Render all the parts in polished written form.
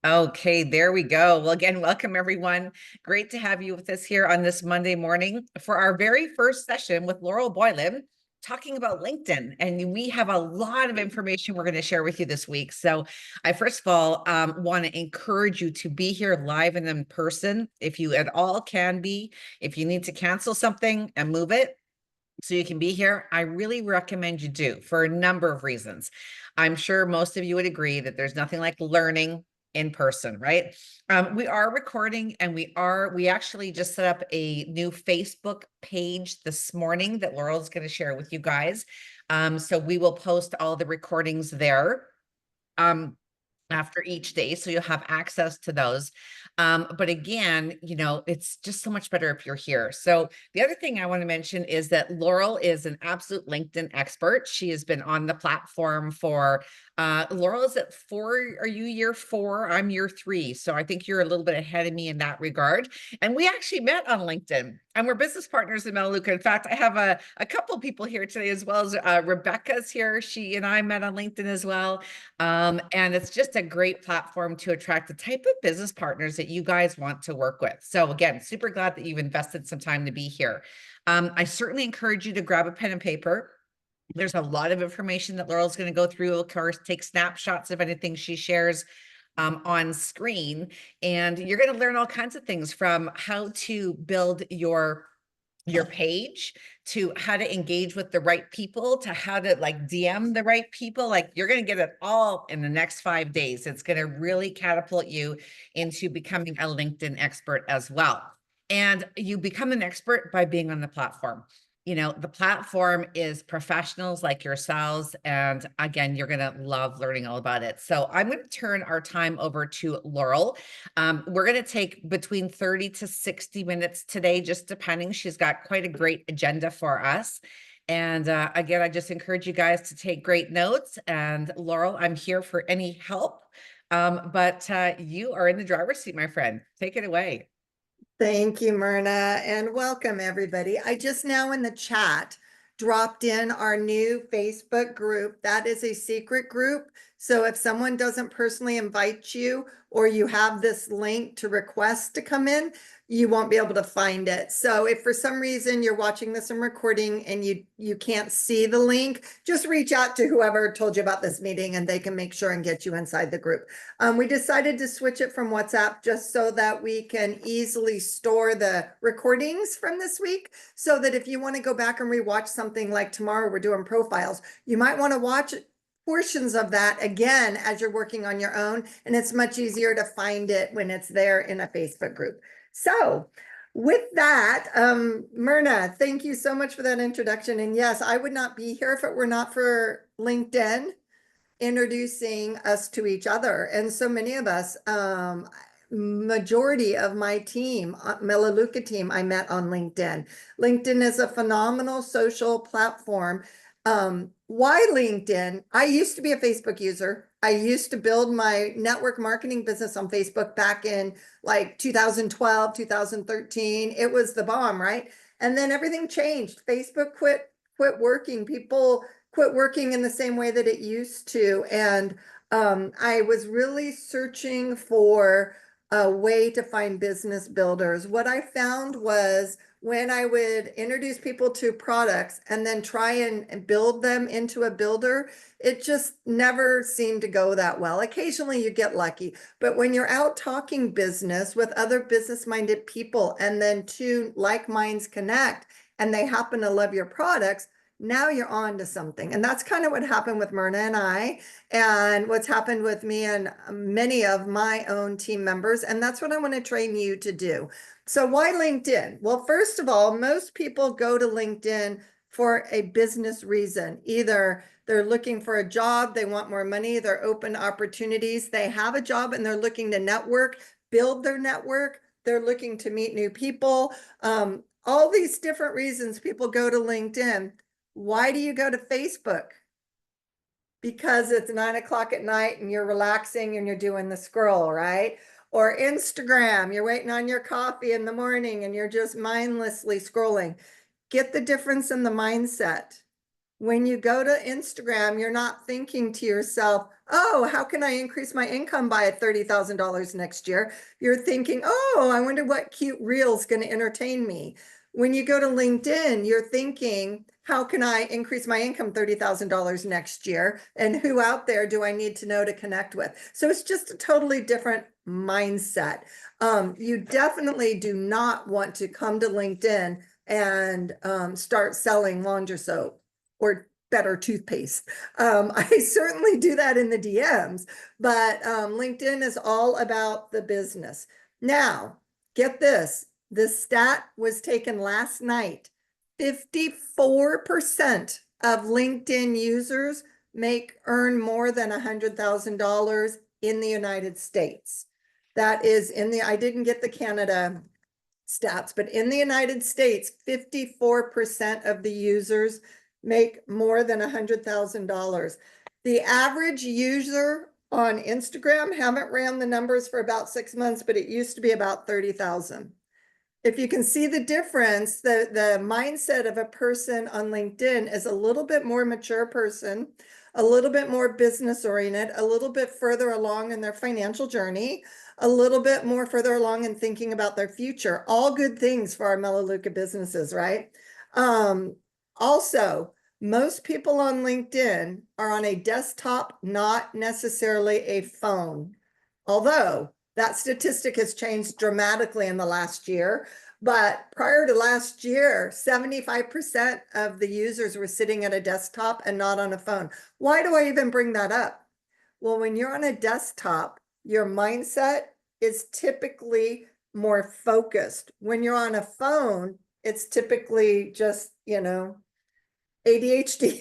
Okay, there we go. Well, again, welcome everyone. Great to have you with us here on this Monday morning for our very first session with Laurel Boylan talking about LinkedIn. And we have a lot of information we're going to share with you this week. So I first of all want to encourage you to be here live and in person if you at all can be. If you need to cancel something and move it, so you can be here, I really recommend you do for a number of reasons. I'm sure most of you would agree that there's nothing like learning in person, right? We are recording and we actually just set up a new Facebook page this morning that Laurel's going to share with you guys. So we will post all the recordings there. After each day, so you'll have access to those. But again, it's just so much better if you're here. So the other thing I want to mention is that Laurel is an absolute LinkedIn expert. She has been on the platform for Laurel, is it 4? Are you year 4? I'm year 3. So I think you're a little bit ahead of me in that regard. And we actually met on LinkedIn and we're business partners in Melaleuca. In fact, I have a couple of people here today as well as Rebecca's here. She and I met on LinkedIn as well. And it's just a great platform to attract the type of business partners that you guys want to work with. So again, super glad that you've invested some time to be here. I certainly encourage you to grab a pen and paper. There's a lot of information that Laurel's going to go through, of course, take snapshots of anything she shares on screen. And you're going to learn all kinds of things from how to build your page to how to engage with the right people to how to like DM the right people. Like you're going to get it all in the next 5 days. It's going to really catapult you into becoming a LinkedIn expert as well. And you become an expert by being on the platform. The platform is professionals like yourselves. And again, you're going to love learning all about it. So I'm going to turn our time over to Laurel. We're going to take between 30 to 60 minutes today, just depending. She's got quite a great agenda for us. And again, I just encourage you guys to take great notes. And Laurel, I'm here for any help. But you are in the driver's seat, my friend. Take it away. Thank you, Myrna, and welcome everybody. I just now in the chat dropped in our new Facebook group. That is a secret group. So if someone doesn't personally invite you or you have this link to request to come in, you won't be able to find it. So if for some reason you're watching this and recording and you can't see the link, just reach out to whoever told you about this meeting and they can make sure and get you inside the group. We decided to switch it from WhatsApp just so that we can easily store the recordings from this week, so that if you want to go back and rewatch something like tomorrow, we're doing profiles, you might want to watch portions of that again as you're working on your own. And it's much easier to find it when it's there in a Facebook group. So with that, Myrna, thank you so much for that introduction. And yes, I would not be here if it were not for LinkedIn introducing us to each other. And so many of us, majority of my team, Melaleuca team, I met on LinkedIn. LinkedIn is a phenomenal social platform. Why LinkedIn? I used to be a Facebook user. I used to build my network marketing business on Facebook back in like 2012, 2013. It was the bomb, right? And then everything changed. Facebook quit working. People quit working in the same way that it used to. And I was really searching for a way to find business builders. What I found was when I would introduce people to products and then try and build them into a builder, it just never seemed to go that well. Occasionally you get lucky, but when you're out talking business with other business-minded people and then two like minds connect and they happen to love your products, now you're on to something. And that's kind of what happened with Myrna and I, and what's happened with me and many of my own team members. And that's what I want to train you to do. So why LinkedIn? Well, first of all, most people go to LinkedIn for a business reason. Either they're looking for a job, they want more money, they're open to opportunities, they have a job and they're looking to network, build their network, they're looking to meet new people. All these different reasons people go to LinkedIn. Why do you go to Facebook? Because it's 9 o'clock at night and you're relaxing and you're doing the scroll, right? Or Instagram, you're waiting on your coffee in the morning and you're just mindlessly scrolling. Get the difference in the mindset. When you go to Instagram, you're not thinking to yourself, oh, how can I increase my income by $30,000 next year? You're thinking, oh, I wonder what cute reel's going to entertain me. When you go to LinkedIn, you're thinking, how can I increase my income $30,000 next year? And who out there do I need to know to connect with? So it's just a totally different mindset. You definitely do not want to come to LinkedIn and start selling laundry soap or better toothpaste. I certainly do that in the DMs, but LinkedIn is all about the business. Now, get this. This stat was taken last night. 54% of LinkedIn users earn more than $100,000 in the United States. That is I didn't get the Canada stats, but in the United States, 54% of the users make more than $100,000. The average user on Instagram, haven't ran the numbers for about 6 months, but it used to be about 30,000. If you can see the difference, the mindset of a person on LinkedIn is a little bit more mature person, a little bit more business oriented, a little bit further along in their financial journey, a little bit more further along in thinking about their future. All good things for our Melaleuca businesses, right? Also, most people on LinkedIn are on a desktop, not necessarily a phone. Although that statistic has changed dramatically in the last year. But prior to last year, 75% of the users were sitting at a desktop and not on a phone. Why do I even bring that up? Well, when you're on a desktop, your mindset is typically more focused. When you're on a phone, it's typically just, ADHD,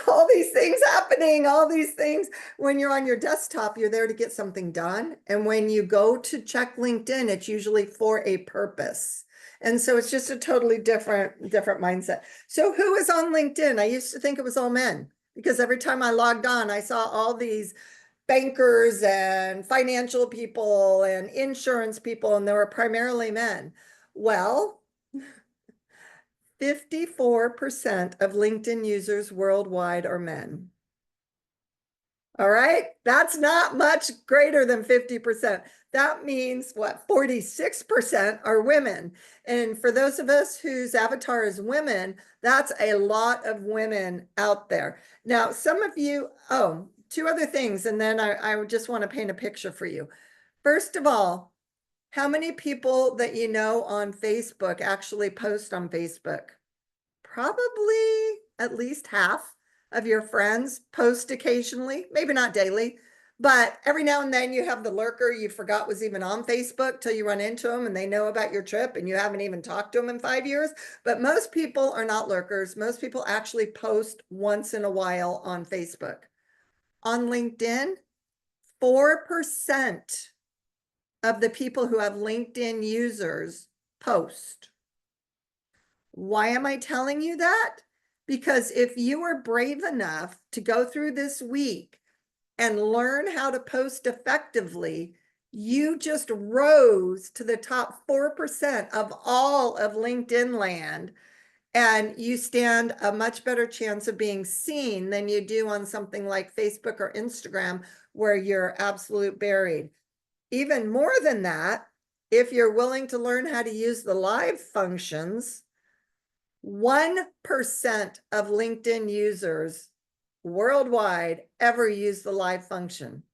all these things happening, all these things. When you're on your desktop, you're there to get something done. And when you go to check LinkedIn, it's usually for a purpose. And so it's just a totally different mindset. So who is on LinkedIn? I used to think it was all men because every time I logged on, I saw all these bankers and financial people and insurance people, and they were primarily men. Well, 54% of LinkedIn users worldwide are men. All right, that's not much greater than 50%. That means what, 46% are women. And for those of us whose avatar is women, that's a lot of women out there. Now, some of you, two other things, and then I just want to paint a picture for you. First of all, how many people that you know on Facebook actually post on Facebook? Probably at least half of your friends post occasionally, maybe not daily, but every now and then you have the lurker you forgot was even on Facebook till you run into them and they know about your trip and you haven't even talked to them in 5 years. But most people are not lurkers. Most people actually post once in a while on Facebook. On LinkedIn, 4% of the people who have LinkedIn users post. Why am I telling you that? Because if you are brave enough to go through this week and learn how to post effectively, you just rose to the top 4% of all of LinkedIn land, and you stand a much better chance of being seen than you do on something like Facebook or Instagram, where you're absolute buried. Even more than that, if you're willing to learn how to use the live functions, 1% of LinkedIn users worldwide ever use the live function.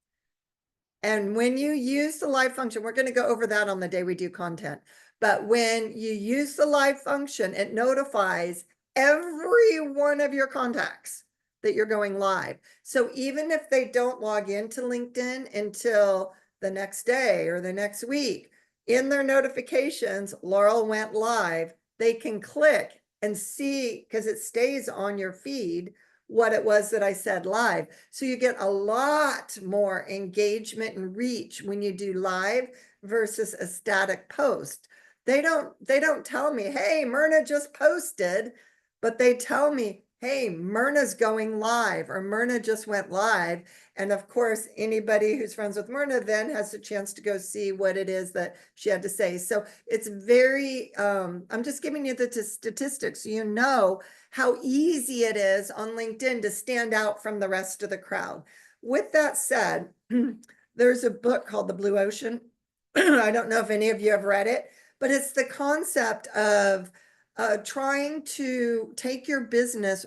And when you use the live function, we're going to go over that on the day we do content. But when you use the live function, it notifies every one of your contacts that you're going live. So even if they don't log into LinkedIn until the next day or the next week, in their notifications, Laurel went live, they can click and see, because it stays on your feed, what it was that I said live. So you get a lot more engagement and reach when you do live versus a static post. They don't tell me, hey, Myrna just posted, but they tell me, hey, Myrna's going live, or Myrna just went live. And of course, anybody who's friends with Myrna then has a chance to go see what it is that she had to say. So it's very, I'm just giving you the statistics so you know how easy it is on LinkedIn to stand out from the rest of the crowd. with that said, there's a book called The Blue Ocean. I don't know if any of you have read it, but it's the concept of trying to take your business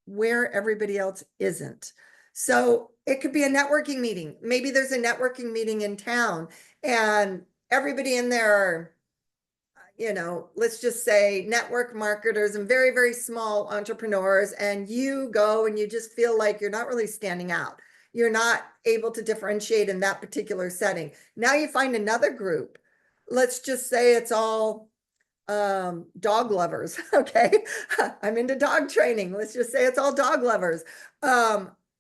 where everybody else isn't. So it could be a networking meeting. Maybe there's a networking meeting in town and everybody in there are, let's just say network marketers and very, very small entrepreneurs. And you go and you just feel like you're not really standing out. You're not able to differentiate in that particular setting. Now you find another group. Let's just say it's all dog lovers. Okay. I'm into dog training. Let's just say it's all dog lovers.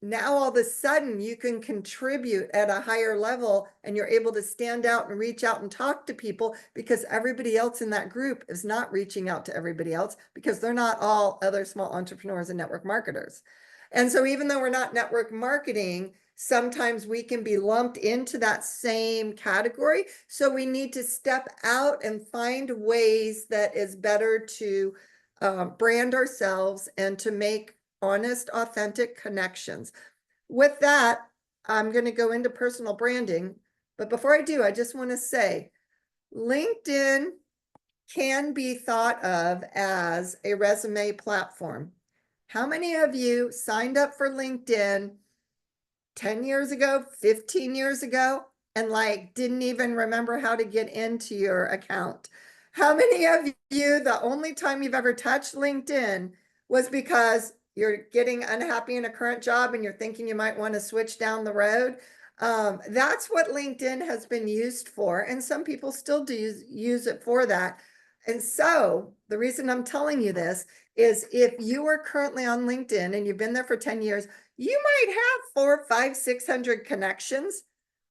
Now all of a sudden you can contribute at a higher level and you're able to stand out and reach out and talk to people because everybody else in that group is not reaching out to everybody else because they're not all other small entrepreneurs and network marketers. And so even though we're not network marketing, sometimes we can be lumped into that same category. So we need to step out and find ways that is better to brand ourselves and to make honest, authentic connections. With that, I'm going to go into personal branding. But before I do, I just want to say LinkedIn can be thought of as a resume platform. How many of you signed up for LinkedIn 10 years ago, 15 years ago, and like didn't even remember how to get into your account? How many of you, the only time you've ever touched LinkedIn was because you're getting unhappy in a current job and you're thinking you might want to switch down the road? That's what LinkedIn has been used for, and some people still do use it for that. And so the reason I'm telling you this is if you are currently on LinkedIn and you've been there for 10 years, you might have 400, 500, 600 connections,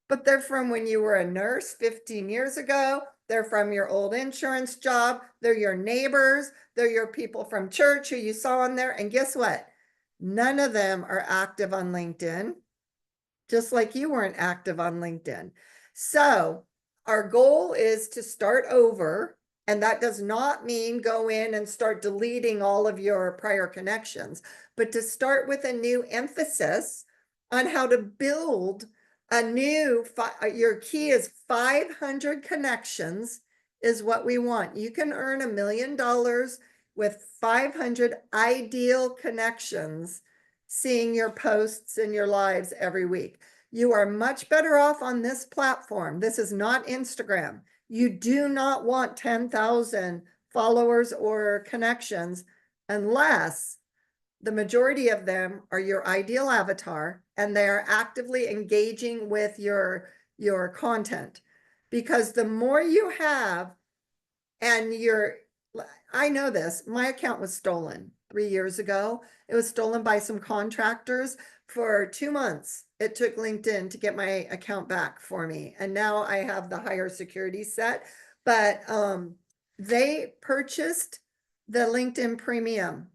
but they're from when you were a nurse 15 years ago. They're from your old insurance job. They're your neighbors. They're your people from church who you saw on there. And guess what? None of them are active on LinkedIn, just like you weren't active on LinkedIn. So our goal is to start over. And that does not mean go in and start deleting all of your prior connections, but to start with a new emphasis on how to build a new, your key is 500 connections is what we want. You can earn $1 million with 500 ideal connections, seeing your posts and your lives every week. You are much better off on this platform. This is not Instagram. You do not want 10,000 followers or connections unless the majority of them are your ideal avatar and they are actively engaging with your content. Because the more you have, and I know this, my account was stolen 3 years ago. It was stolen by some contractors. For 2 months, it took LinkedIn to get my account back for me. And now I have the higher security set, but they purchased the LinkedIn Premium.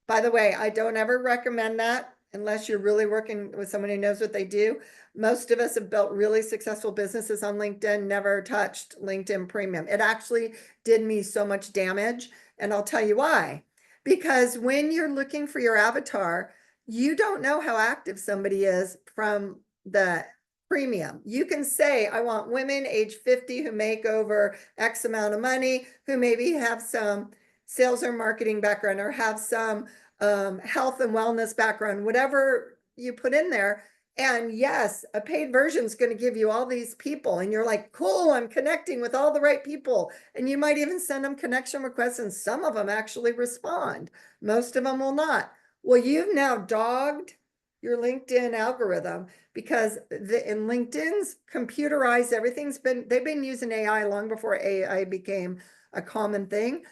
By the way, I don't ever recommend that unless you're really working with someone who knows what they do. Most of us have built really successful businesses on LinkedIn, never touched LinkedIn Premium. It actually did me so much damage, and I'll tell you why. Because when you're looking for your avatar, you don't know how active somebody is from the premium. You can say, I want women age 50 who make over X amount of money, who maybe have some sales or marketing background or have some health and wellness background, whatever you put in there. And yes, a paid version is going to give you all these people and you're like, cool, I'm connecting with all the right people. And you might even send them connection requests and some of them actually respond. Most of them will not. Well, you've now dogged your LinkedIn algorithm because in LinkedIn's computerized, they've been using AI long before AI became a common thing.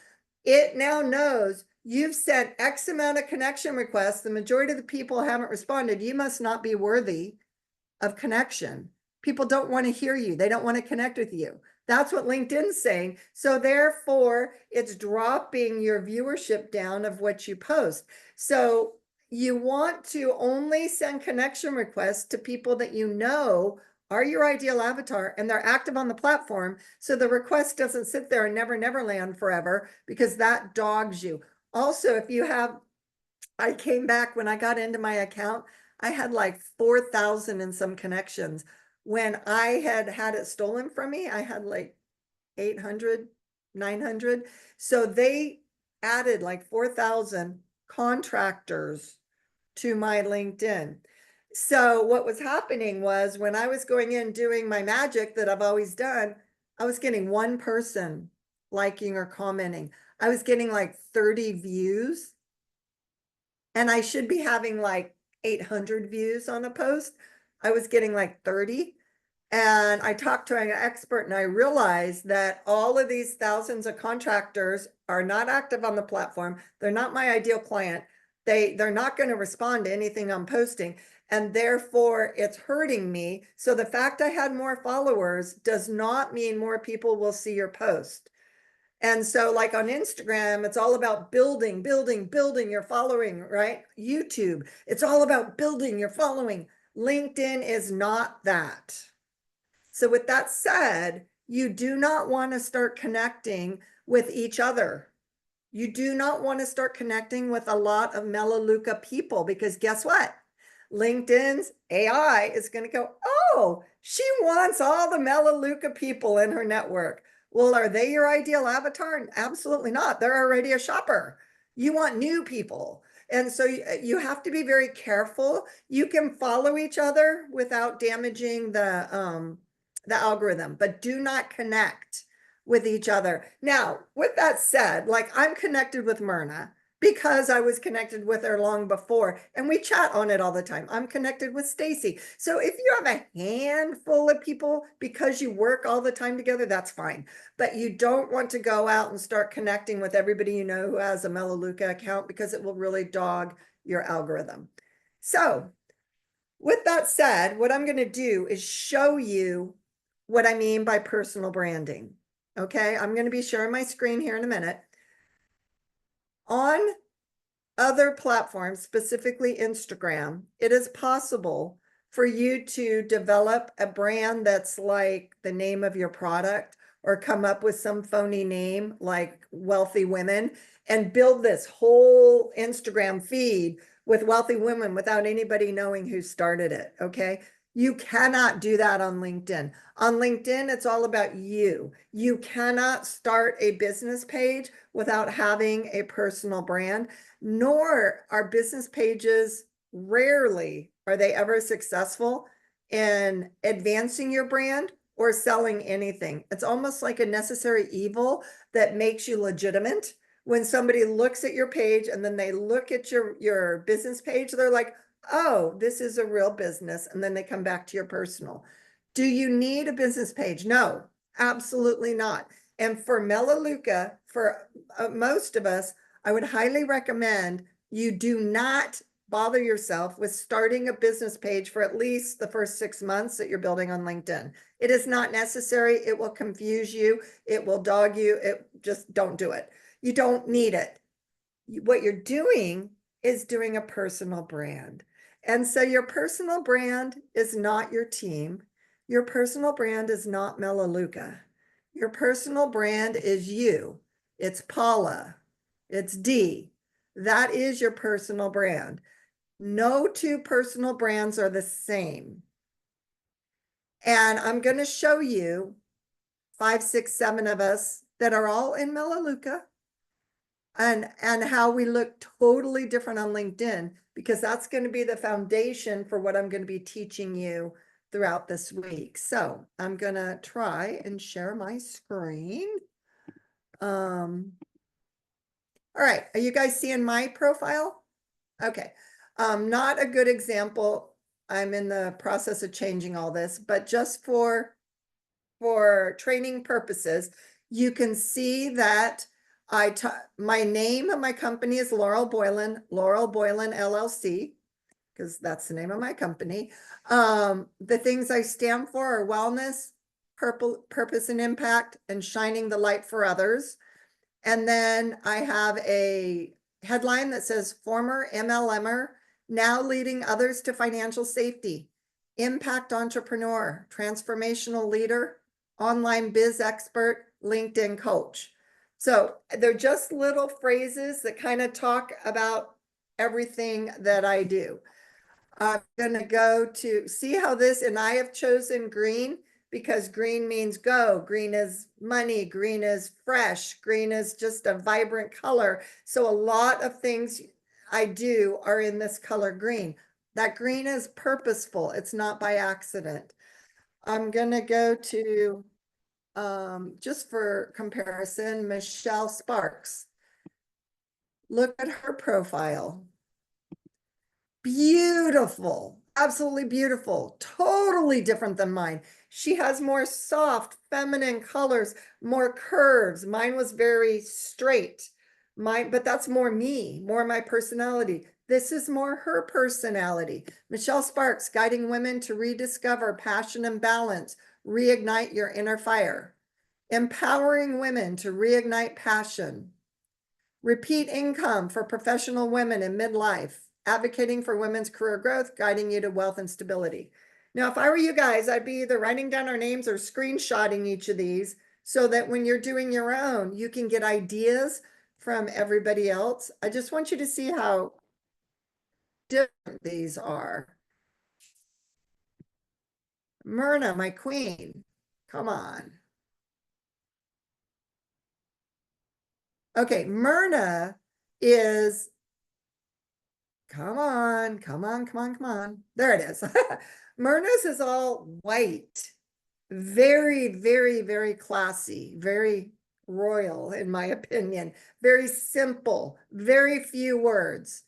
It now knows you've sent X amount of connection requests. The majority of the people haven't responded. You must not be worthy of connection. People don't want to hear you. They don't want to connect with you. That's what LinkedIn's saying. So therefore, it's dropping your viewership down of what you post. So you want to only send connection requests to people that you know are your ideal avatar and they're active on the platform. So the request doesn't sit there and never land forever because that dogs you. Also, if you have, I came back when I got into my account, I had like 4,000 and some connections. When I had it stolen from me, I had like 800, 900. So they added like 4,000 contractors to my LinkedIn. So what was happening was when I was going in doing my magic that I've always done, I was getting one person liking or commenting. I was getting like 30 views, and I should be having like 800 views on a post. I was getting like 30. And I talked to an expert and I realized that all of these thousands of contractors are not active on the platform. They're not my ideal client. They're not going to respond to anything I'm posting. And therefore it's hurting me. So the fact I had more followers does not mean more people will see your post. And so like on Instagram, it's all about building your following, right? YouTube, it's all about building your following. LinkedIn is not that. So with that said, you do not want to start connecting with each other. You do not want to start connecting with a lot of Melaleuca people, because guess what? LinkedIn's AI is going to go, oh, she wants all the Melaleuca people in her network. Well, are they your ideal avatar? Absolutely not. They're already a shopper. You want new people. And so you have to be very careful. You can follow each other without damaging the algorithm, but do not connect with each other. Now, with that said, like I'm connected with Myrna because I was connected with her long before, and we chat on it all the time. I'm connected with Stacy. So if you have a handful of people because you work all the time together, that's fine. But you don't want to go out and start connecting with everybody you know who has a Melaleuca account, because it will really dog your algorithm. So with that said, what I'm going to do is show you what I mean by personal branding. Okay, I'm going to be sharing my screen here in a minute. On other platforms, specifically Instagram, it is possible for you to develop a brand that's like the name of your product, or come up with some phony name like Wealthy Women and build this whole Instagram feed with wealthy women without anybody knowing who started it. Okay. You cannot do that on LinkedIn. On LinkedIn, it's all about you. You cannot start a business page without having a personal brand, nor are business pages, rarely are they ever successful in advancing your brand or selling anything. It's almost like a necessary evil that makes you legitimate. When somebody looks at your page and then they look at your business page, they're like, oh, this is a real business. And then they come back to your personal. Do you need a business page? No, absolutely not. And for Melaleuca, for most of us, I would highly recommend you do not bother yourself with starting a business page for at least the first 6 months that you're building on LinkedIn. It is not necessary. It will confuse you. It will dog you. It just don't do it. You don't need it. What you're doing is doing a personal brand. And so your personal brand is not your team. Your personal brand is not Melaleuca. Your personal brand is you. It's Paula. It's Dee. That is your personal brand. No two personal brands are the same. And I'm going to show you 5, 6, 7 of us that are all in Melaleuca, and how we look totally different on LinkedIn, because that's going to be the foundation for what I'm going to be teaching you throughout this week. So I'm going to try and share my screen. All right. Are you guys seeing my profile? Okay. Not a good example. I'm in the process of changing all this, but just for training purposes, you can see that my name of my company is Laurel Boylan LLC, because that's the name of my company. The things I stand for are wellness, purpose and impact, and shining the light for others. And then I have a headline that says former MLMer, now leading others to financial safety, impact entrepreneur, transformational leader, online biz expert, LinkedIn coach. So they're just little phrases that kind of talk about everything that I do. I'm gonna go to, see how this, and I have chosen green because green means go. Green is money, green is fresh, green is just a vibrant color. So a lot of things I do are in this color green. That green is purposeful. It's not by accident. I'm gonna go to, just for comparison, Michelle Sparks. Look at her profile. Beautiful, absolutely beautiful, totally different than mine. She has more soft, feminine colors, more curves. Mine was very straight. But that's more me, more my personality. This is more her personality. Michelle Sparks, guiding women to rediscover passion and balance, reignite your inner fire. Empowering women to reignite passion. Repeat income for professional women in midlife, advocating for women's career growth, guiding you to wealth and stability. Now, if I were you guys, I'd be either writing down our names or screenshotting each of these so that when you're doing your own, you can get ideas from everybody else. I just want you to see how different these are. Myrna, my queen, come on. Okay, Myrna is, come on, come on, come on, come on. There it is. Myrna's is all white. Very, very, very classy, very royal, in my opinion. Very simple, very few words.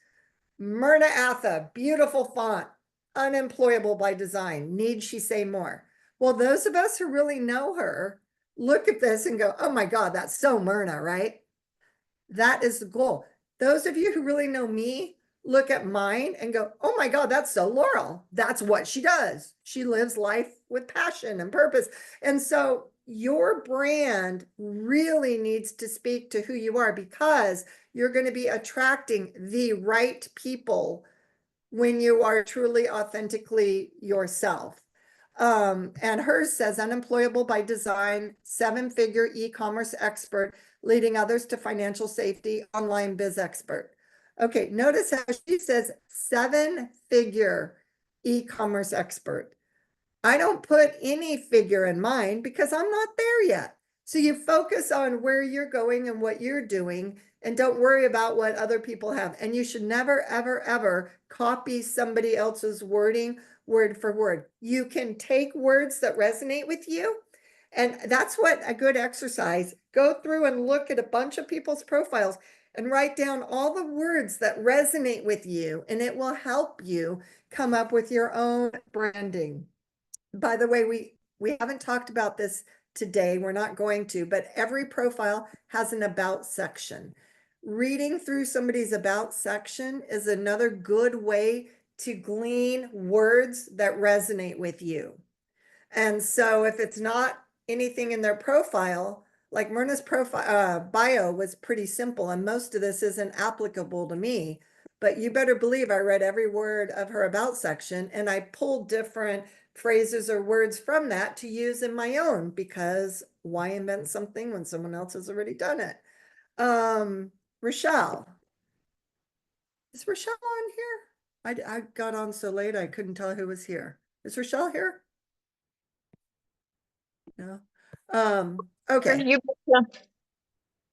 Myrna Atha, beautiful font, unemployable by design. Need she say more? Well, those of us who really know her look at this and go, oh my God, that's so Myrna, right? That is the goal. Those of you who really know me look at mine and go, oh my God, that's so Laurel. That's what she does. She lives life with passion and purpose. And so your brand really needs to speak to who you are, because you're going to be attracting the right people when you are truly authentically yourself. And hers says unemployable by design, 7-figure e-commerce expert, leading others to financial safety, online biz expert. Okay, notice how she says 7-figure e-commerce expert. I don't put any figure in mine because I'm not there yet. So you focus on where you're going and what you're doing, and don't worry about what other people have. And you should never, ever, ever copy somebody else's wording word for word. You can take words that resonate with you. And that's what a good exercise. Go through and look at a bunch of people's profiles and write down all the words that resonate with you, and it will help you come up with your own branding. By the way, we haven't talked about this today. We're not going to, but every profile has an about section. Reading through somebody's about section is another good way to glean words that resonate with you. And so if it's not anything in their profile, like Myrna's profile bio was pretty simple, and most of this isn't applicable to me, but you better believe I read every word of her about section, and I pulled different phrases or words from that to use in my own, because why invent something when someone else has already done it? Rochelle. Is Rochelle on here? I got on so late I couldn't tell who was here. Is Rochelle here? No. Okay. You,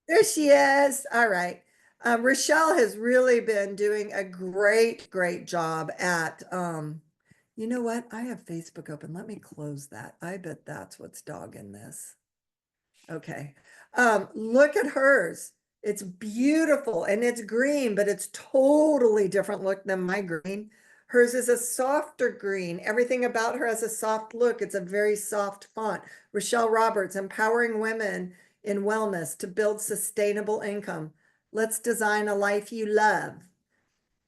There she is. All right. Rochelle has really been doing a great, great job at, you know what? I have Facebook open. Let me close that. I bet that's what's dogging this. Okay. Look at hers. It's beautiful and it's green, but it's totally different look than my green. Hers is a softer green. Everything about her has a soft look. It's a very soft font. Rochelle Roberts, empowering women in wellness to build sustainable income. Let's design a life you love.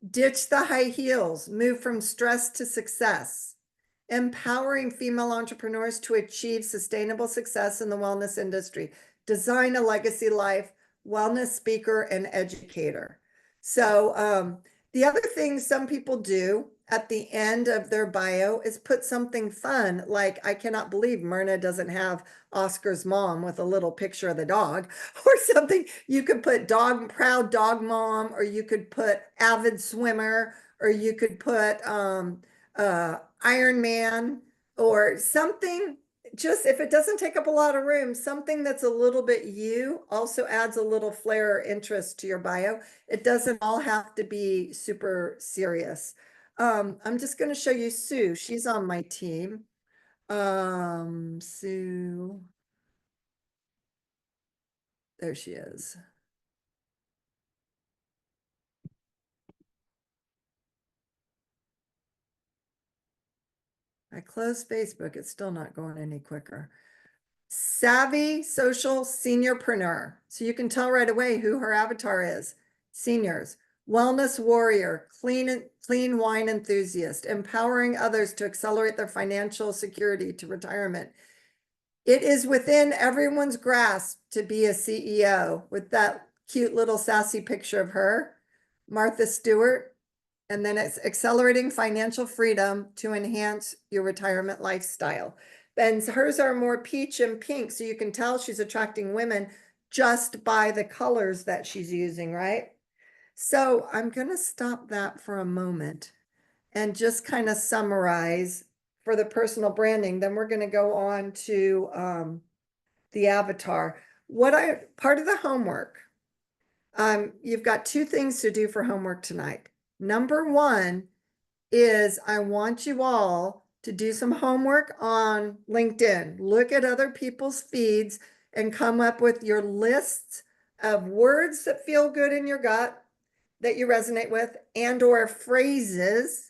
Ditch the high heels, move from stress to success. Empowering female entrepreneurs to achieve sustainable success in the wellness industry. Design a legacy life, wellness speaker and educator. So the other thing some people do at the end of their bio is put something fun, like I cannot believe Myrna doesn't have Oscar's mom with a little picture of the dog, or something. You could put proud dog mom, or you could put avid swimmer, or you could put Iron Man or something. Just if it doesn't take up a lot of room, something that's a little bit you also adds a little flair or interest to your bio. It doesn't all have to be super serious. I'm just going to show you Sue. She's on my team. Sue. There she is. I closed Facebook. It's still not going any quicker. Savvy social seniorpreneur. So you can tell right away who her avatar is. Seniors. Wellness warrior, clean wine enthusiast, empowering others to accelerate their financial security to retirement. It is within everyone's grasp to be a CEO with that cute little sassy picture of her, Martha Stewart. And then it's accelerating financial freedom to enhance your retirement lifestyle. And hers are more peach and pink. So you can tell she's attracting women just by the colors that she's using, right? So I'm going to stop that for a moment and just kind of summarize for the personal branding. Then we're going to go on to the avatar. Part of the homework, you've got two things to do for homework tonight. Number one is I want you all to do some homework on LinkedIn. Look at other people's feeds and come up with your lists of words that feel good in your gut that you resonate with, and or phrases,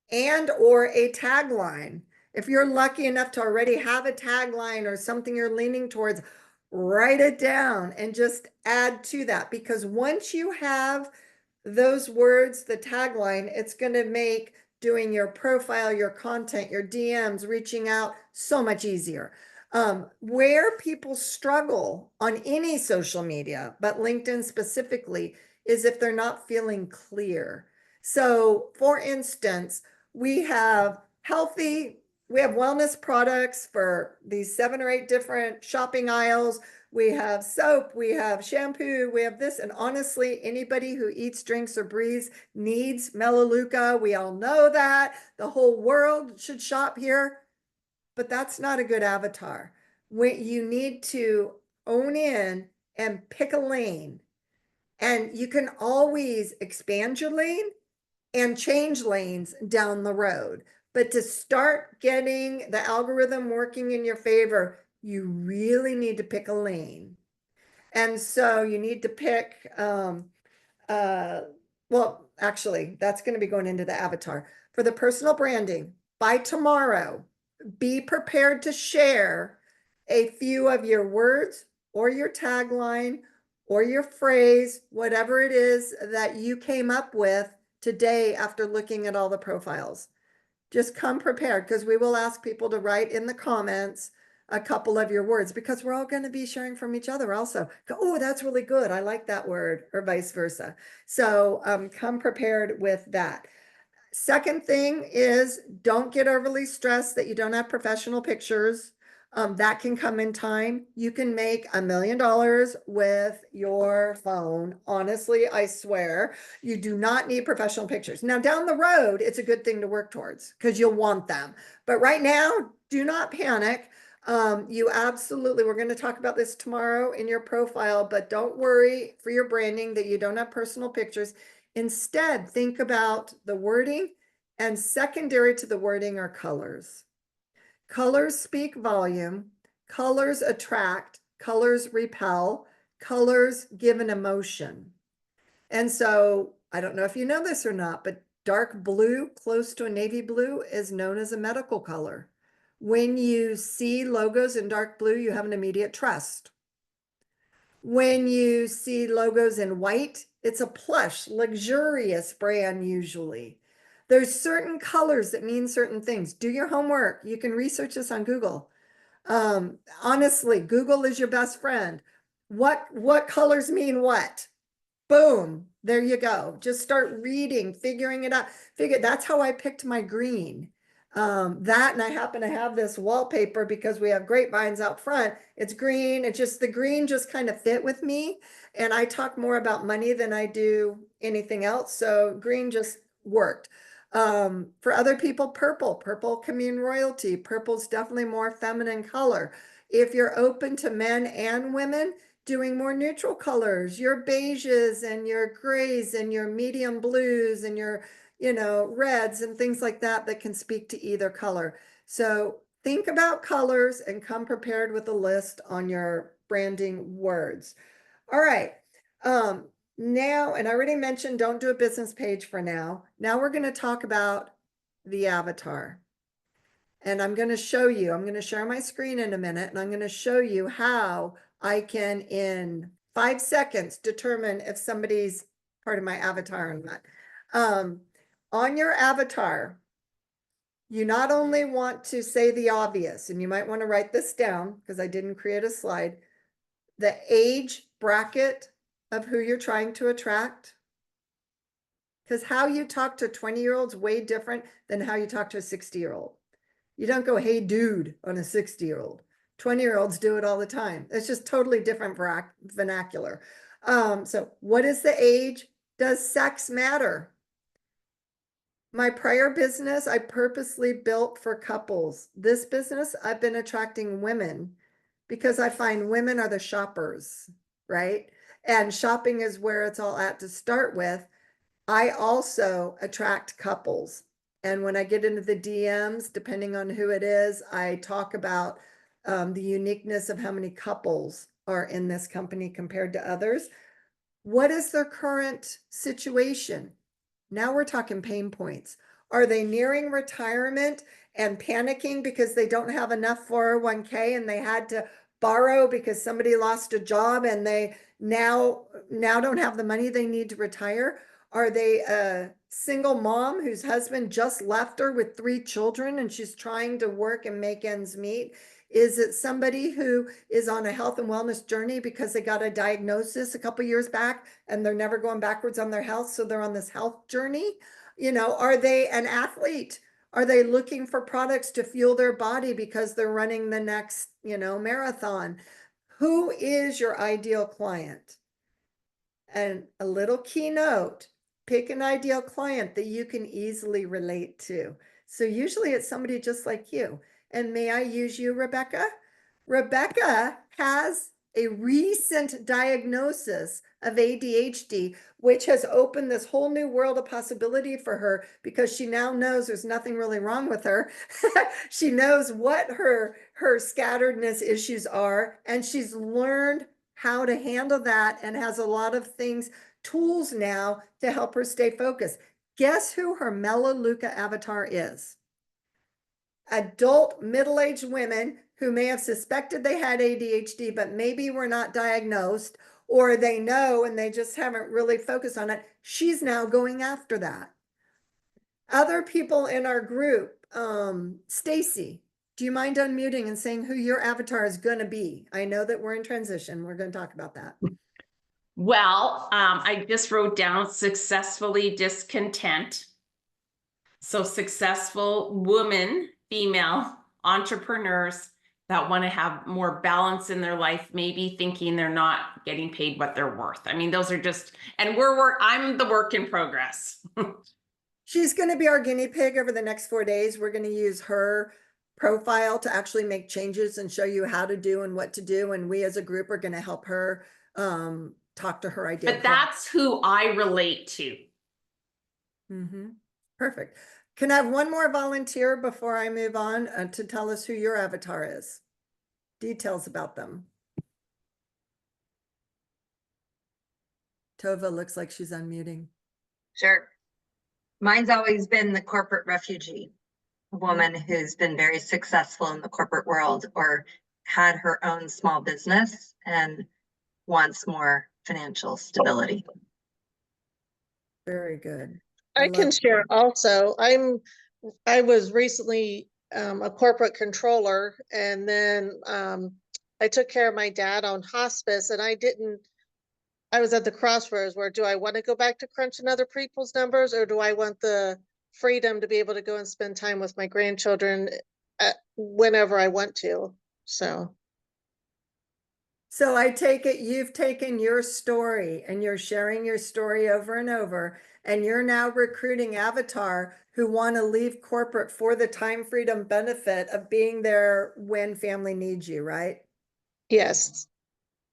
and or a tagline. If you're lucky enough to already have a tagline or something you're leaning towards, write it down and just add to that. Because once you have those words, the tagline, it's going to make doing your profile, your content, your DMs, reaching out so much easier. Where people struggle on any social media, but LinkedIn specifically, is if they're not feeling clear. So for instance, we have wellness products for these 7 or 8 different shopping aisles. We have soap, we have shampoo, we have this. And honestly, anybody who eats, drinks, or breathes needs Melaleuca. We all know that. The whole world should shop here. But that's not a good avatar. You need to own in and pick a lane. And you can always expand your lane and change lanes down the road. But to start getting the algorithm working in your favor, you really need to pick a lane. And so you need to pick, well, actually, that's going to be going into the avatar. For the personal branding, by tomorrow, be prepared to share a few of your words or your tagline or your phrase, whatever it is that you came up with today after looking at all the profiles. Just come prepared, because we will ask people to write in the comments a couple of your words, because we're all going to be sharing from each other also. Go, oh, that's really good. I like that word, or vice versa. So come prepared with that. Second thing is, don't get overly stressed that you don't have professional pictures. That can come in time. You can make $1 million with your phone. Honestly, I swear, you do not need professional pictures. Now, down the road, it's a good thing to work towards because you'll want them. But right now, do not panic. You absolutely, we're going to talk about this tomorrow in your profile, but don't worry for your branding that you don't have personal pictures. Instead, think about the wording, and secondary to the wording are colors. Colors speak volume, colors attract, colors repel, colors give an emotion. And so I don't know if you know this or not, but dark blue close to a navy blue is known as a medical color. When you see logos in dark blue, you have an immediate trust. When you see logos in white, it's a plush, luxurious brand usually. There's certain colors that mean certain things. Do your homework. You can research this on Google. Honestly, Google is your best friend. What colors mean what? Boom, there you go. Just start reading, figuring it out. That's how I picked my green. That, and I happen to have this wallpaper because we have grapevines out front. It's green. It's just the green just kind of fit with me. And I talk more about money than I do anything else. So green just worked. For other people, purple commune royalty. Purple's definitely more feminine color. If you're open to men and women, doing more neutral colors, your beiges and your grays and your medium blues and your, reds and things like that that can speak to either color. So think about colors and come prepared with a list on your branding words. All right. Now, and I already mentioned, don't do a business page for now. Now we're going to talk about the avatar. And I'm going to show you, I'm going to share my screen in a minute, and I'm going to show you how I can, in 5 seconds, determine if somebody's part of my avatar or not. On your avatar, you not only want to say the obvious, and you might want to write this down because I didn't create a slide, the age bracket of who you're trying to attract. Because how you talk to 20-year-olds way different than how you talk to a 60-year-old. You don't go, hey, dude, on a 60-year-old. 20-year-olds do it all the time. It's just totally different vernacular. So what is the age? Does sex matter? My prior business, I purposely built for couples. This business, I've been attracting women because I find women are the shoppers, right? And shopping is where it's all at to start with. I also attract couples. And when I get into the DMs, depending on who it is, I talk about the uniqueness of how many couples are in this company compared to others. What is their current situation? Now we're talking pain points. Are they nearing retirement and panicking because they don't have enough 401k and they had to borrow because somebody lost a job and they now don't have the money they need to retire? Are they a single mom whose husband just left her with 3 children and she's trying to work and make ends meet? Is it somebody who is on a health and wellness journey because they got a diagnosis a couple years back and they're never going backwards on their health, so they're on this health journey? Are they an athlete? Are they looking for products to fuel their body because they're running the next, marathon? Who is your ideal client? And a little keynote, pick an ideal client that you can easily relate to. So usually it's somebody just like you. And may I use you, Rebecca? Rebecca has a recent diagnosis of ADHD, which has opened this whole new world of possibility for her because she now knows there's nothing really wrong with her. She knows what her scatteredness issues are, and she's learned how to handle that and has a lot of tools now to help her stay focused. Guess who her Melaleuca avatar is? Adult middle-aged women who may have suspected they had ADHD, but maybe were not diagnosed, or they know and they just haven't really focused on it. She's now going after that. Other people in our group, Stacy, do you mind unmuting and saying who your avatar is going to be? I know that we're in transition. We're going to talk about that. Well, I just wrote down successfully discontent. So successful woman, female entrepreneurs that want to have more balance in their life, maybe thinking they're not getting paid what they're worth. I mean, those are just, and I'm the work in progress. She's going to be our guinea pig over the next 4 days. We're going to use her profile to actually make changes and show you how to do and what to do. And we as a group are going to help her talk to her ideal. But that's who I relate to. Perfect. Can I have one more volunteer before I move on to tell us who your avatar is? Details about them. Tova looks like she's unmuting. Sure. Mine's always been the corporate refugee, a woman who's been very successful in the corporate world or had her own small business and wants more financial stability. Very good. I can share also. I was recently a corporate controller, and then I took care of my dad on hospice, and I was at the crossroads where, do I want to go back to crunching other people's numbers, or do I want the freedom to be able to go and spend time with my grandchildren whenever I want to? So So I take it you've taken your story and you're sharing your story over and over, and you're now recruiting avatar who want to leave corporate for the time freedom benefit of being there when family needs you, right? Yes.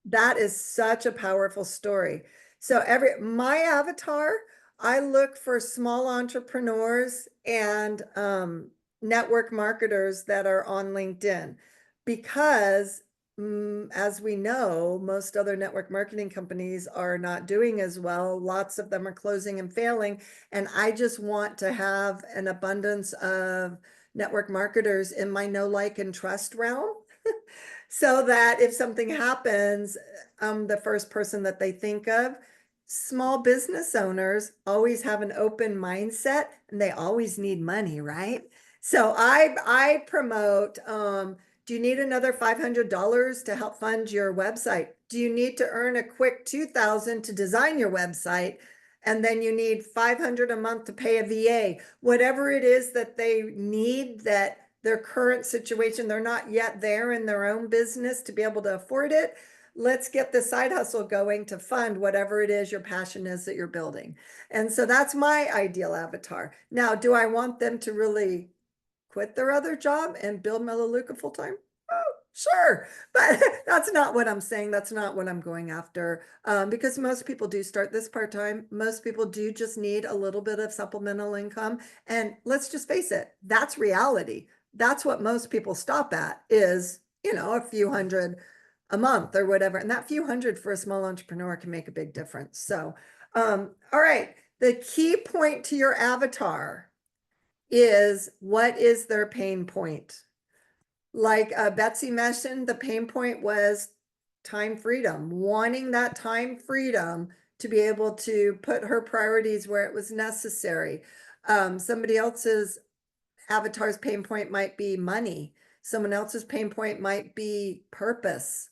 That is such a powerful story. So my avatar, I look for small entrepreneurs and network marketers that are on LinkedIn because as we know, most other network marketing companies are not doing as well. Lots of them are closing and failing. And I just want to have an abundance of network marketers in my know, like, and trust realm. So that if something happens, I'm the first person that they think of. Small business owners always have an open mindset and they always need money, right? So I promote, do you need another $500 to help fund your website? Do you need to earn a quick $2,000 to design your website? And then you need $500 a month to pay a VA, whatever it is that they need, that their current situation, they're not yet there in their own business to be able to afford it. Let's get the side hustle going to fund whatever it is your passion is that you're building. And so that's my ideal avatar. Now, do I want them to really quit their other job and build Melaleuca full time? Oh, sure. But that's not what I'm saying. That's not what I'm going after. Because most people do start this part time. Most people do just need a little bit of supplemental income. And let's just face it, that's reality. That's what most people stop at is, a few hundred a month or whatever. And that few hundred for a small entrepreneur can make a big difference. So, all right. The key point to your avatar is what is their pain point? Like Betsy mentioned, the pain point was time freedom, wanting that time freedom to be able to put her priorities where it was necessary. Somebody else's avatar's pain point might be money. Someone else's pain point might be purpose.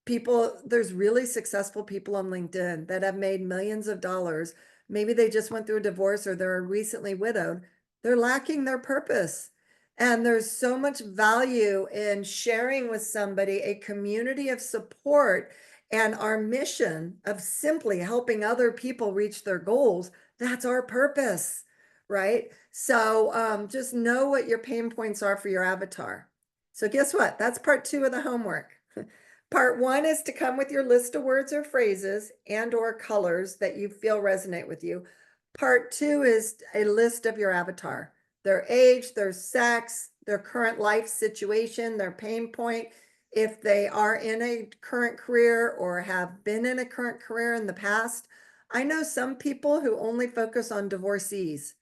There's really successful people on LinkedIn that have made millions of dollars. Maybe they just went through a divorce or they're recently widowed. They're lacking their purpose. And there's so much value in sharing with somebody a community of support and our mission of simply helping other people reach their goals. That's our purpose, right? So just know what your pain points are for your avatar. So guess what? That's part 2 of the homework. Part 1 is to come with your list of words or phrases and or colors that you feel resonate with you. Part 2 is a list of your avatar, their age, their sex, their current life situation, their pain point, if they are in a current career or have been in a current career in the past. I know some people who only focus on divorcees.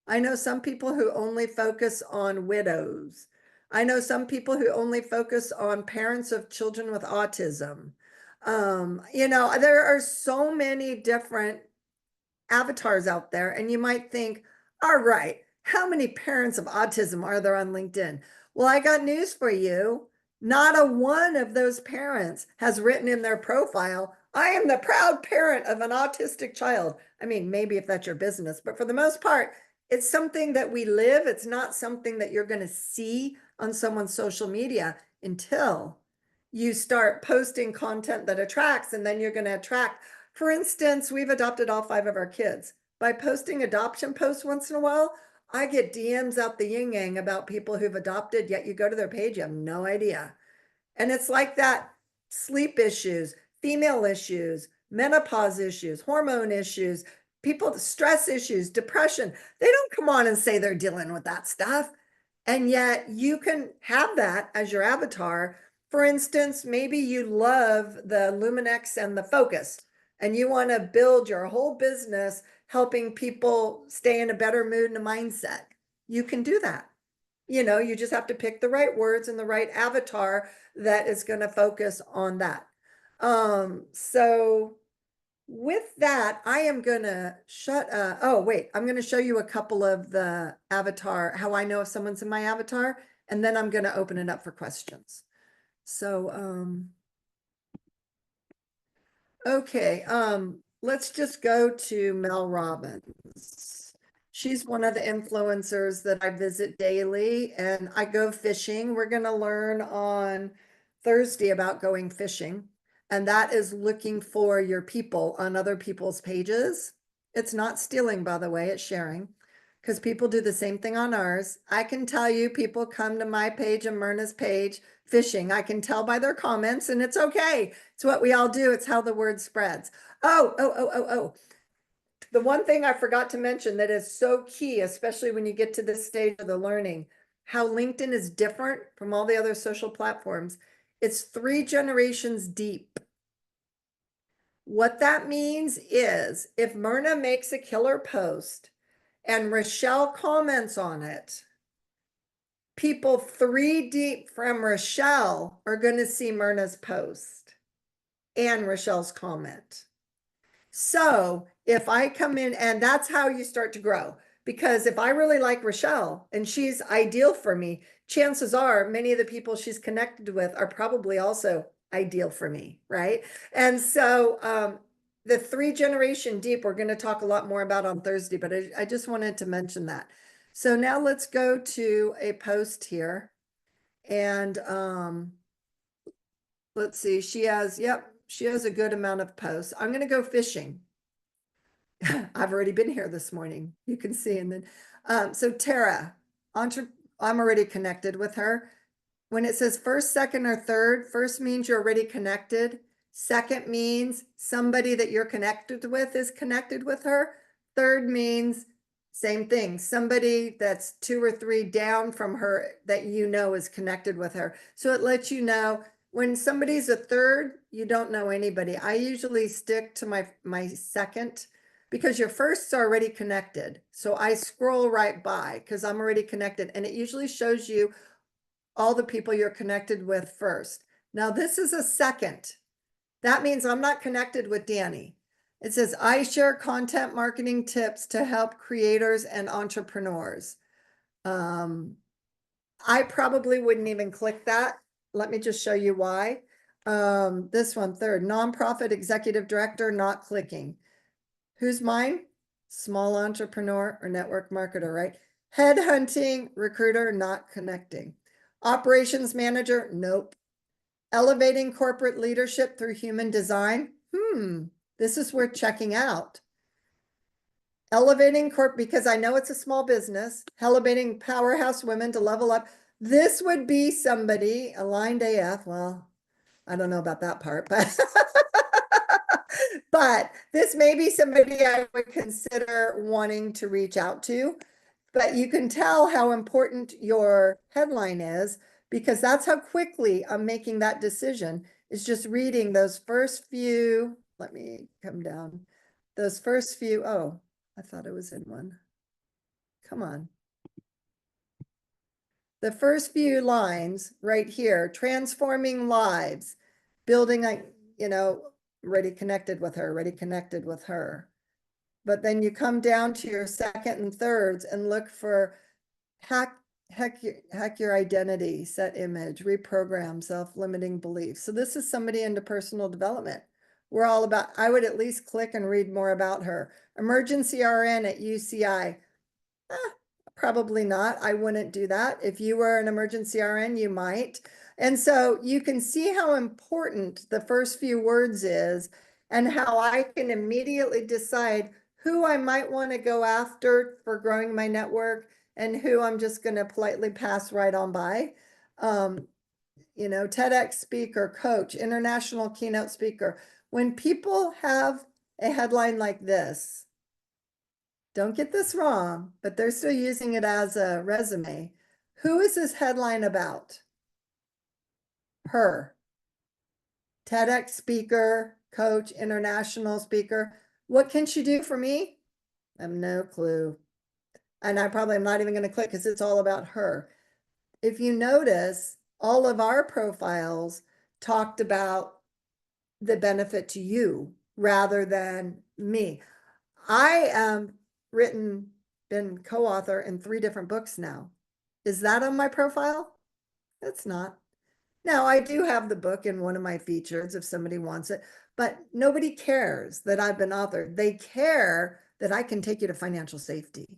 I know some people who only focus on widows. I know some people who only focus on parents of children with autism. There are so many different avatars out there, and you might think, all right, how many parents of autism are there on LinkedIn? Well, I got news for you. Not a one of those parents has written in their profile, I am the proud parent of an autistic child. I mean, maybe if that's your business, but for the most part, it's something that we live. It's not something that you're going to see on someone's social media until you start posting content that attracts, and then you're going to attract. For instance, we've adopted all 5 of our kids. By posting adoption posts once in a while, I get DMs out the yin yang about people who've adopted, yet you go to their page, you have no idea. And it's like that: sleep issues, female issues, menopause issues, hormone issues, people, stress issues, depression. They don't come on and say they're dealing with that stuff. And yet you can have that as your avatar. For instance, maybe you love the Luminex and the Focus, and you want to build your whole business helping people stay in a better mood and a mindset. You can do that. You just have to pick the right words and the right avatar that is going to focus on that. So with that, I am gonna I'm gonna show you a couple of the avatar, how I know if someone's in my avatar, and then I'm gonna open it up for questions. So, okay, let's just go to Mel Robbins. She's one of the influencers that I visit daily, and I go fishing. We're gonna learn on Thursday about going fishing, and that is looking for your people on other people's pages. It's not stealing, by the way, it's sharing, because people do the same thing on ours. I can tell you people come to my page and Myrna's page fishing. I can tell by their comments, and it's okay. It's what we all do. It's how the word spreads. Oh. The one thing I forgot to mention that is so key, especially when you get to this stage of the learning, how LinkedIn is different from all the other social platforms. It's 3 generations deep. What that means is if Myrna makes a killer post and Rochelle comments on it, people 3 deep from Rochelle are going to see Myrna's post and Rochelle's comment. So if I come in, and that's how you start to grow, because if I really like Rochelle and she's ideal for me, chances are many of the people she's connected with are probably also ideal for me, right? And so the 3 generation deep, we're going to talk a lot more about on Thursday, but I just wanted to mention that. So now let's go to a post here. And let's see, she has a good amount of posts. I'm going to go fishing. I've already been here this morning. You can see. And then, so Tara, I'm already connected with her. When it says first, second, or third, first means you're already connected. Second means somebody that you're connected with is connected with her. Third means same thing. Somebody that's 2 or 3 down from her that you know is connected with her. So it lets you know when somebody's a third, you don't know anybody. I usually stick to my second, because your first's already connected. So I scroll right by because I'm already connected, and it usually shows you all the people you're connected with first. Now this is a second. That means I'm not connected with Danny. It says, I share content marketing tips to help creators and entrepreneurs. I probably wouldn't even click that. Let me just show you why. This one, third, nonprofit executive director, not clicking. Who's mine? Small entrepreneur or network marketer, right? Headhunting recruiter, not connecting. Operations manager, nope. Elevating corporate leadership through human design. This is worth checking out. Elevating because I know it's a small business. Elevating powerhouse women to level up. This would be somebody aligned AF. Well, I don't know about that part, but but this may be somebody I would consider wanting to reach out to. But you can tell how important your headline is, because that's how quickly I'm making that decision, is just reading those first few. Let me come down. Those first few. Oh, I thought it was in one. Come on. The first few lines right here, transforming lives, building, already connected with her. But then you come down to your second and thirds and look for hack your identity, set image, reprogram self-limiting beliefs. So this is somebody into personal development. We're all about, I would at least click and read more about her. Emergency RN at UCI. Probably not. I wouldn't do that. If you were an emergency RN, you might. And so you can see how important the first few words is, and how I can immediately decide who I might want to go after for growing my network and who I'm just going to politely pass right on by. TEDx speaker, coach, international keynote speaker. When people have a headline like this, don't get this wrong, but they're still using it as a resume. Who is this headline about? Her. TEDx speaker, coach, international speaker. What can she do for me? I have no clue. And I probably am not even going to click because it's all about her. If you notice, all of our profiles talked about the benefit to you rather than me. I am been co-author in 3 different books now. Is that on my profile? It's not. Now, I do have the book in one of my features if somebody wants it, but nobody cares that I've been authored. They care that I can take you to financial safety.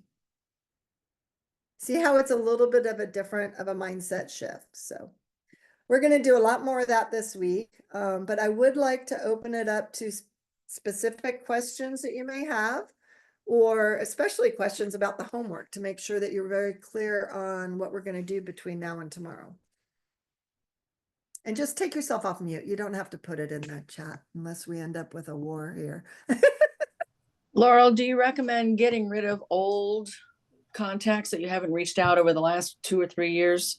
See how it's a little bit of a different of a mindset shift. So, We're going to do a lot more of that this week, but I would like to open it up to specific questions that you may have, or especially questions about the homework to make sure that you're very clear on what we're going to do between now and tomorrow. And just take yourself off mute. You don't have to put it in the chat unless we end up with a war here. Laurel, do you recommend getting rid of old contacts that you haven't reached out over the last 2 or 3 years?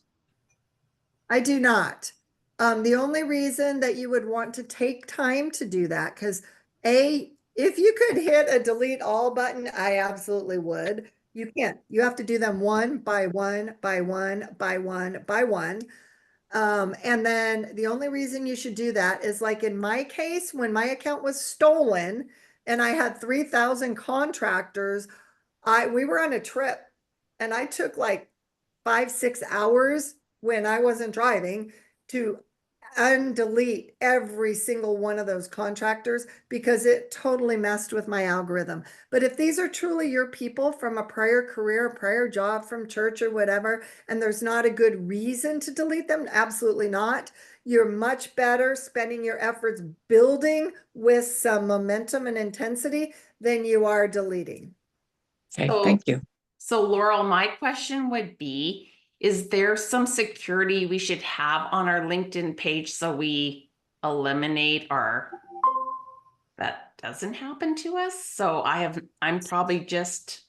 I do not. The only reason that you would want to take time to do that, because if you could hit a delete all button, I absolutely would. You can't. You have to do them one by one, by one, by one, by one. And then the only reason you should do that is like in my case, when my account was stolen and I had 3,000 contractors, we were on a trip and I took like 5-6 hours when I wasn't driving to undelete every single one of those contractors because it totally messed with my algorithm. But if these are truly your people from a prior career, prior job from church or whatever, and there's not a good reason to delete them, absolutely not. You're much better spending your efforts building with some momentum and intensity than you are deleting. Okay, So- thank you. So Laurel, my question would be, is there some security we should have on our LinkedIn page so we eliminate that doesn't happen to us? So I'm probably just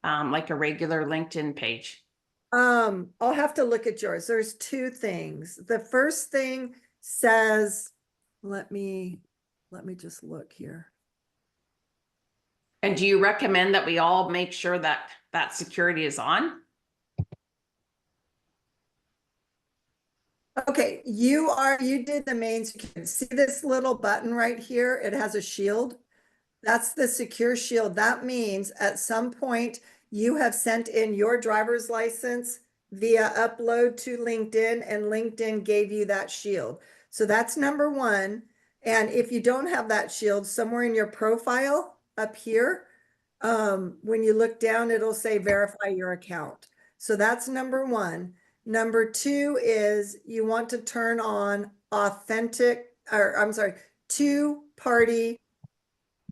like a regular LinkedIn page. I'll have to look at yours. There's 2 things. The first thing says, let me just look here. And do you recommend that we all make sure that that security is on? Okay, you did the main security. See this little button right here? It has a shield. That's the secure shield. That means at some point you have sent in your driver's license via upload to LinkedIn and LinkedIn gave you that shield. So that's number 1. And if you don't have that shield, somewhere in your profile up here, when you look down, it'll say verify your account. So that's number 1. Number 2 is you want to turn on two-party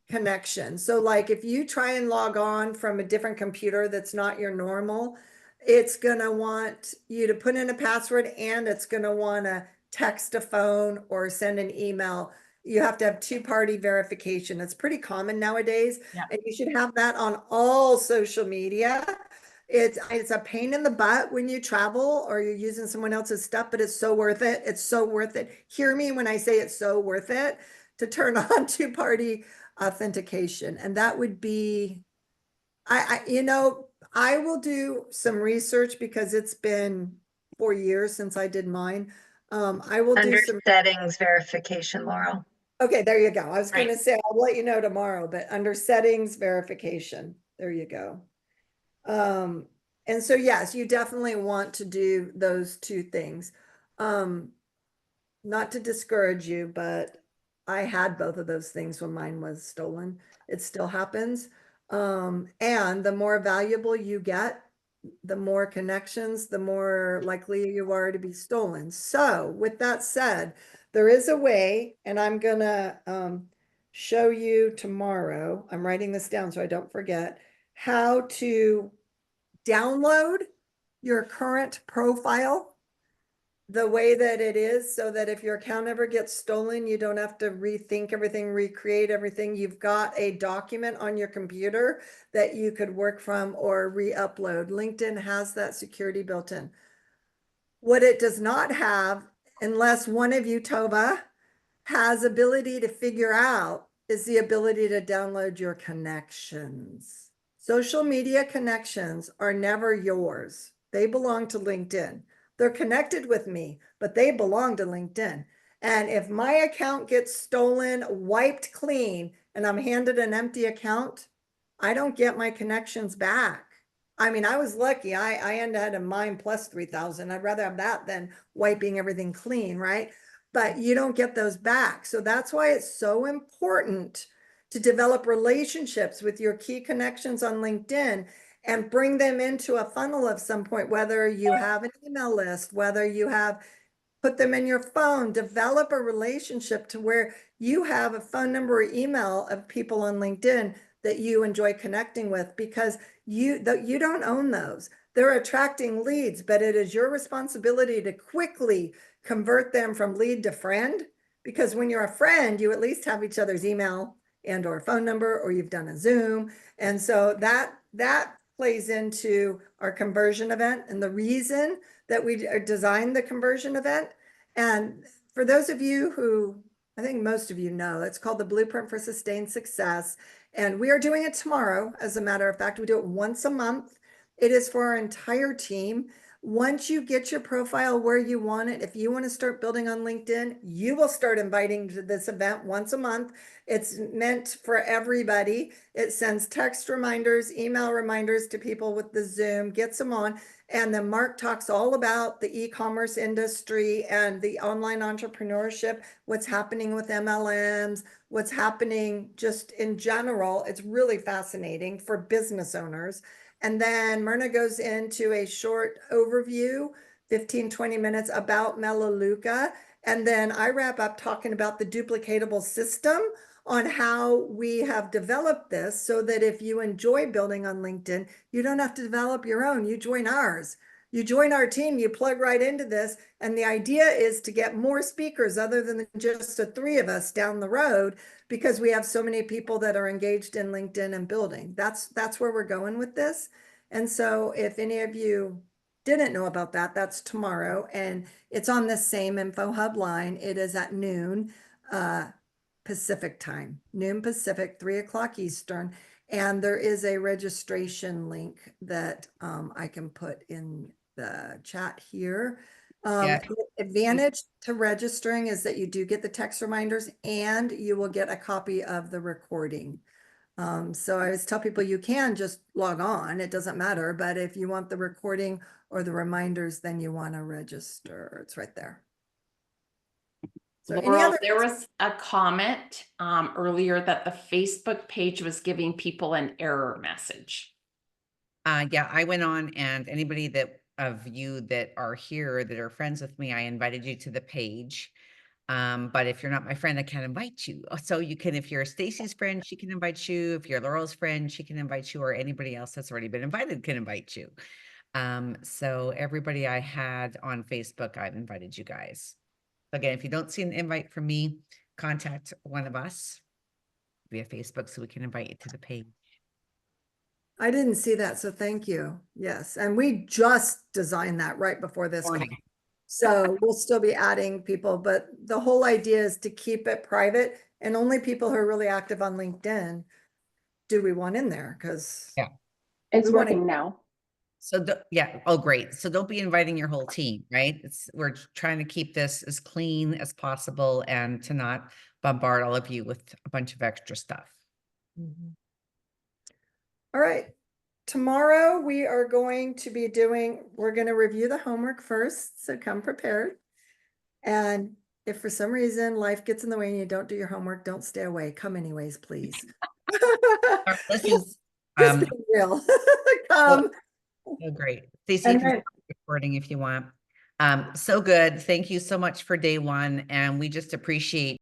connection. So like if you try and log on from a different computer that's not your normal, it's going to want you to put in a password and it's going to want to text a phone or send an email. You have to have 2-party verification. It's pretty common nowadays. Yeah. And you should have that on all social media. It's a pain in the butt when you travel or you're using someone else's stuff, but it's so worth it. It's so worth it. Hear me when I say it's so worth it to turn on 2-party authentication. And that would be, I will do some research because it's been 4 years since I did mine. I will Under do some. settings verification, Laurel. Okay, there you go. I was going to Right. say, I'll let you know tomorrow, but under settings verification, there you go. And so, yes, you definitely want to do those 2 things. Not to discourage you, but I had both of those things when mine was stolen. It still happens. And the more valuable you get, the more connections, the more likely you are to be stolen. So with that said, there is a way, and I'm gonna show you tomorrow. I'm writing this down so I don't forget how to download your current profile the way that it is so that if your account ever gets stolen, you don't have to rethink everything, recreate everything. You've got a document on your computer that you could work from or re-upload. LinkedIn has that security built in. What it does not have, unless one of you, Tova, has ability to figure out, is the ability to download your connections. Social media connections are never yours. They belong to LinkedIn. They're connected with me, but they belong to LinkedIn. And if my account gets stolen, wiped clean, and I'm handed an empty account, I don't get my connections back. I mean, I was lucky. I ended up mine plus 3,000. I'd rather have that than wiping everything clean, right? But you don't get those back. So that's why it's so important to develop relationships with your key connections on LinkedIn and bring them into a funnel of some point, whether you have an email list, whether you have put them in your phone, develop a relationship to where you have a phone number or email of people on LinkedIn that you enjoy connecting with, because you don't own those. They're attracting leads, but it is your responsibility to quickly convert them from lead to friend. Because when you're a friend, you at least have each other's email and or phone number, or you've done a Zoom. And so that plays into our conversion event and the reason that we designed the conversion event. And for those of you who, I think most of you know, it's called the Blueprint for Sustained Success. And we are doing it tomorrow. As a matter of fact, we do it once a month. It is for our entire team. Once you get your profile where you want it, if you want to start building on LinkedIn, you will start inviting to this event once a month. It's meant for everybody. It sends text reminders, email reminders to people with the Zoom, gets them on. And then Mark talks all about the e-commerce industry and the online entrepreneurship, what's happening with MLMs, what's happening just in general. It's really fascinating for business owners. And then Myrna goes into a short overview, 15, 20 minutes about Melaleuca. And then I wrap up talking about the duplicatable system on how we have developed this so that if you enjoy building on LinkedIn, you don't have to develop your own, you join ours. You join our team, you plug right into this. And the idea is to get more speakers other than just the 3 of us down the road, because we have so many people that are engaged in LinkedIn and building. That's where we're going with this. And so if any of you didn't know about that, that's tomorrow. And it's on the same InfoHub line. It is at noon Pacific time, noon Pacific, 3 o'clock Eastern. And there is a registration link that I can put in the chat here. Yeah. The advantage to registering is that you do get the text reminders and you will get a copy of the recording. So I always tell people you can just log on, it doesn't matter, but if you want the recording or the reminders, then you want to register. It's right there. So any Laurel, other- there was a comment earlier that the Facebook page was giving people an error message. Yeah, I went on, and anybody that of you that are here that are friends with me, I invited you to the page. But if you're not my friend, I can't invite you. So you can, if you're Stacy's friend, she can invite you. If you're Laurel's friend, she can invite you, or anybody else that's already been invited can invite you. So everybody I had on Facebook, I've invited you guys. Again, if you don't see an invite from me, contact one of us via Facebook so we can invite you to the page. I didn't see that, so thank you. Yes, and we just designed that right before this call. Morning. So we'll still be adding people, but the whole idea is to keep it private and only people who are really active on LinkedIn do we want in there, because Yeah. It's We wanna- working now. So yeah, oh great. So don't be inviting your whole team, right? We're trying to keep this as clean as possible and to not bombard all of you with a bunch of extra stuff. All right. Tomorrow we are going to be we're going to review the homework first, so come prepared. And if for some reason life gets in the way and you don't do your homework, don't stay away. Come anyways, please. This is Just be real. Come. so great. Stacey, you And can then- start recording if you want. So good. Thank you so much for day one. And we just appreciate